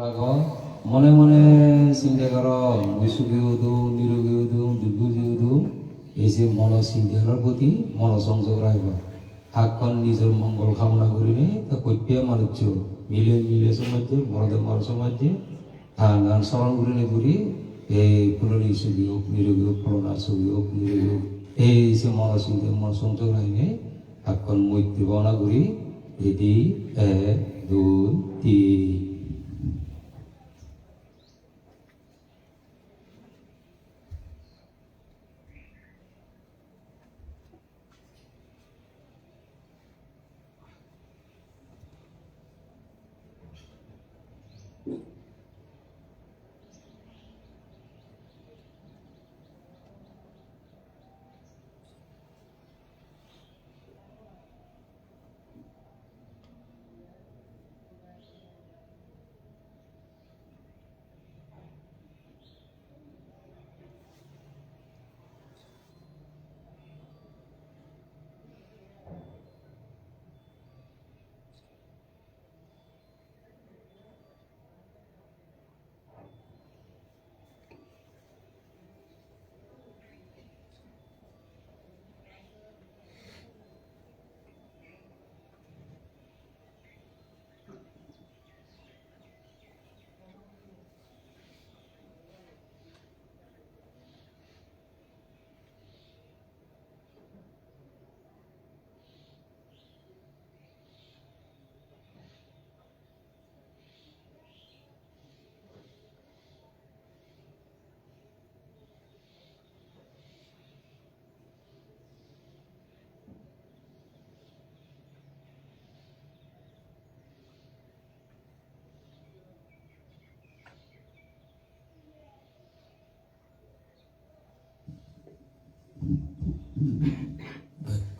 মনে মনে চিন্তা কর সুখী হতো নিরোগী হতো দুর্গী হতো এই যে মন চিন্তার প্রতি মনোসংযোগ রাখব হাতখন নিজের মঙ্গল কামনা করিনি তা কৈপ্যা মানুষ মিলে মিলে সমাজে মরদ সমাজে ধান ধান স্মরণ করিনি করি এই ফুলনি সুখী হোক নিরোগী হোক ফলনার সুখী হোক নিরোগী হোক এই যে মন চিন্তা মনোসংযোগ রাখি হাতখন মৈত্রী ভাবনা করি এটি 1 2 3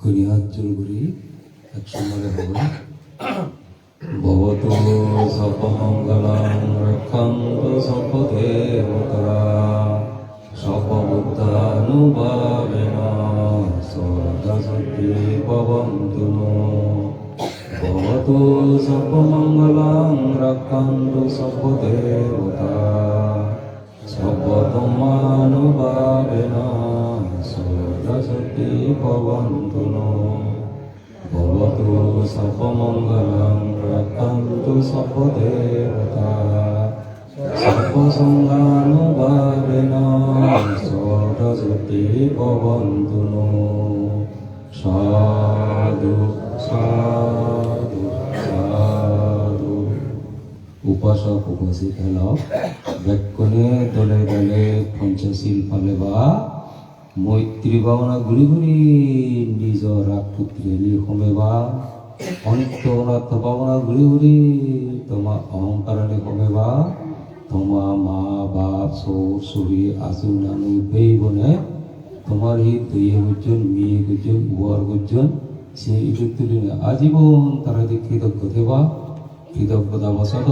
করি হাত জোর করি একসঙ্গে হবে ভবতু সপমঙ্গলং রক্ষন্তু সপদেবতা সপবুদ্ধানুভাবেন সদাশক্তি ভবন্তু নো ভবতু সপমঙ্গলং রক্ষন্তু সপদেবতা সপধম্মানুভাবেন সদাশক্তি ভবন্তু নো ভবতু সপমঙ্গলং রক্ষন্তু সপদেবতা সপসংঘানুভাবেন সদাশক্তি ভবন্তু নো সাধু সাধু সাধু উপাসক উপাসিকা বেক্ষণে দলে দলে পঞ্চশীল ফালে বা মৈত্রী ভাবনা ঘুরি ঘুরি নিজ রাগ পুত্রেলি কমেবা অনিত্য অনাত্ম ভাবনা ঘুরি ঘুরি তোমার অহংকারে কমেবা তোমার মা বাপ সৌর শরী আজু নানু বেই বনে তোমার এই দুয়ে গুজন মেয়ে গুজন উয়ার গুজন সে ইটু তুলি আজীবন তারা কৃতজ্ঞ দেবা কৃতজ্ঞতা বসত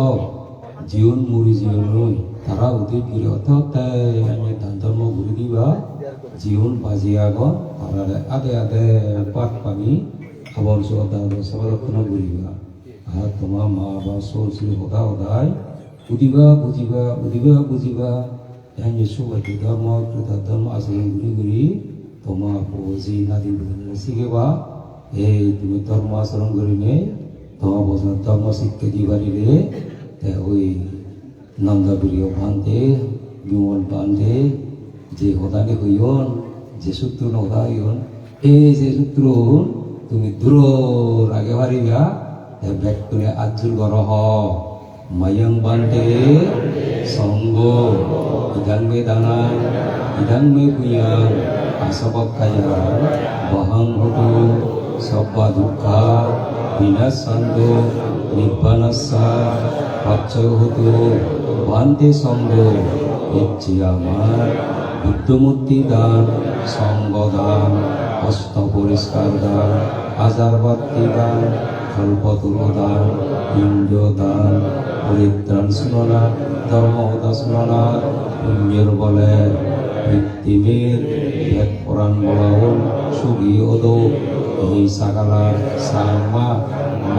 জীবন মুড়ি জীবন নই তারা ওদের গৃহত দান ধর্ম ঘুরি দিবা জীবন বাজি আগত তারা আদে আদে পাত পানি খাবার সদা সবাদক্ষণ ঘুরিবা আর তোমার মা বা সরস্বতী সদা সদায় বুঝিবা বুঝিবা বুঝিবা বুঝিবা এনে সবাই ধর্ম কৃত ধর্ম আচরণ ঘুরি ঘুরি তোমার বুঝি নাদি শিখেবা এই তুমি ধর্ম আচরণ করি নে তোমার বছর ধর্ম শিক্ষা দিবারিলে ওই নন্দাবিরিয় বান্ধে বিমল বান্ধে যে হদানি হইয়ন যে সূত্র নদা হইয়ন এই যে সূত্র তুমি দূর আগে পারিবা ব্যাক করে আজুর গরহ মায়ং বান্ধে সঙ্গ ইদাং মে দানা ইদাং মে কুয়াং আসবকায়া বহং হতু সব্বা দুঃখা বিনাশান্তো নিব্বানাসা পাচ্ছয় হতু বান্ধে সঙ্গ ইচ্ছে আমার বুদ্ধমূর্তি দান সঙ্গ দান হস্ত পরিষ্কার দান আজারবাতি দান কল্পতরু দান পিণ্ড দান পরিত্রাণ শুননা ধর্মহতা শুননা পুণ্যের বলে পৃথিবীর ভেদ পুরাণ বলাও সুখী ওদো এই সাগালার সাংমা ম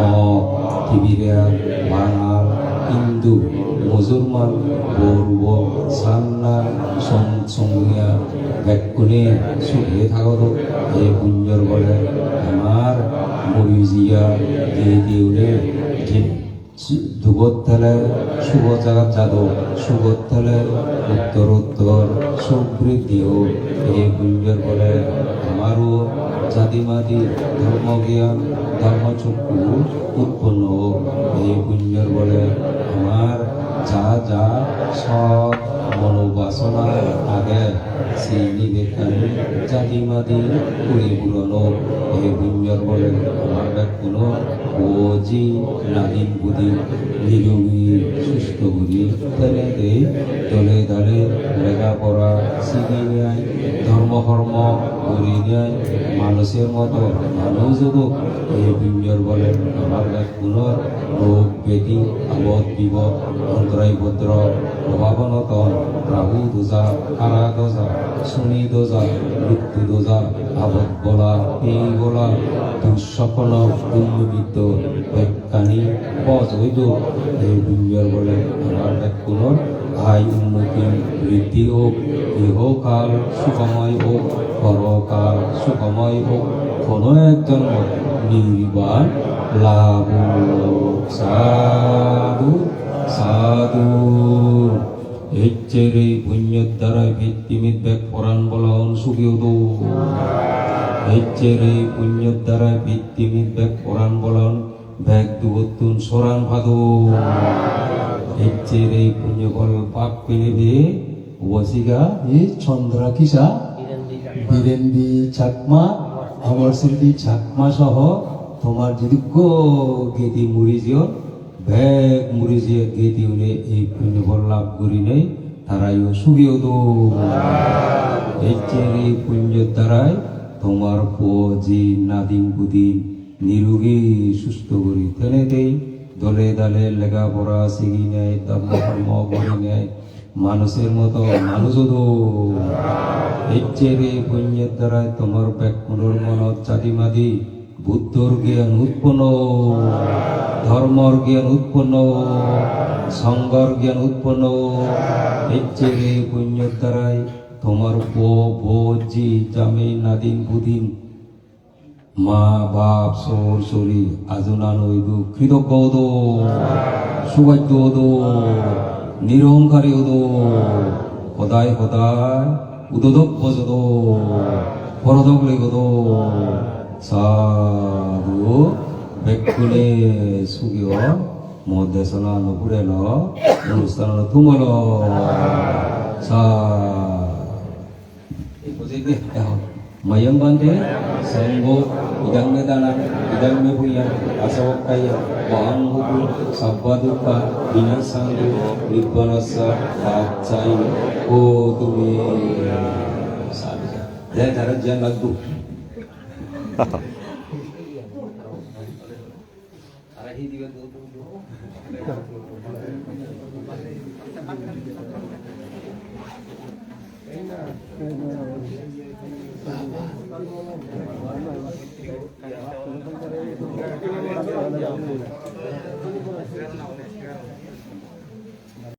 টিভিরা বাঙাল হিন্দু মুসলমান পূর্ব সান্না সংসংজ্ঞা ব্যাকুণে সুখে থাকত এই পুঞ্জর বলে আমার মরিজিয়া যে দেউলে যে দুগতলে শুভ জাগাত যাদব সুগতলে উত্তরোত্তর সুবৃদ্ধি হোক এই পুঞ্জর বলে আমারও জাতিমাদি ধর্মজ্ঞান ধর্মচক্ষু উৎপন্ন হোক এই পুঞ্জর বলে আমার যা যা সব মনোবাসনা আগে সেই নিবেদন জাতিমাদি পরিপূরণ হোক এই পুঞ্জর বলে আমার ব্যাকুণ ওজি নাদিন বুদ্ধি নিরোগী সুস্থ বুদ্ধি তেনেতে দলে দলে লেখাপড়া শিখি নেয় ধর্ম কর্ম করে নেয় মানুষের মতো মানুষ হোক এই পুঞ্জর বলে আমার ব্যাকুণ রোগ ব্যাধি আবদ বিপদ অন্তরায় ভদ্র প্রভাবনতন রাহু দোজা কারা দোজা শনি দোজা মৃত্যু দোজা আবদ বলা এই বলা দুঃস্বপ্ন দুর্নীত বৈজ্ঞানিক পথ হইত এই পুঞ্জর বলে আমার ব্যাকুণ আয় উন্নতি বৃদ্ধি হোক ইহকাল সুখময় হোক পরকাল সুখময় হোক কোনো একজন নির্বাণ লাভ সাধু সাধু এচ্ছের এই পুণ্যের দ্বারা ভিত্তিমিত ব্যাগ পরাণ বলন সুখেও দো এচ্ছের এই পুণ্যের দ্বারা ভিত্তিমিত ব্যাগ পরাণ বলন ব্যাগ দুবতুন সরান ভাদো এচ্ছের এই পুণ্য বল পাক পেলেবে ওসিগা এই চন্দ্রা কিসা বীরেন্দ্রি চাকমা আমার সিদ্ধি চাকমা সহ তোমার যদি গেতি মুড়িজিও ব্যাগ মুড়িজিয়ে গেতি উনি এই পুণ্য বল লাভ করি নেই তারাইও সুখেও দো এচ্ছের এই পুণ্যের দ্বারাই তোমার পজি নাদিম বুদিন নিরোগী সুস্থ করি তেনেতেই দলে দলে লেখাপড়া শিখি নেয় ধর্ম কর্ম করে নেয় মানুষের মতো মানুষও তো এচ্ছের এই পুণ্যের দ্বারাই তোমার ব্যাকুণর মনত জাতিমাদি বুদ্ধর জ্ঞান উৎপন্ন ধর্মর জ্ঞান উৎপন্ন সংঘর জ্ঞান উৎপন্ন এচ্ছের এই পুণ্যের দ্বারাই তোমার জি জামি নাদিন বুদিন মা বাপ সর সরি আজনানৈদু কৃতজ্ঞ দো সুবাদ্য দো নিরহংকারী দো সদায় সদায় উদোদক বজদ পরদক লেগদ সাধু ব্যক্তিনে সুগিয় মদেশনা নপুরেল অনুষ্ঠান তুমল সা mayang bande sanggo idang medana idang mebuya asawakaya wahang hudu sabba dukkha binasanggo nibbanasa pacai o tumi sadha jaya darajan lagu arahi diga do Baba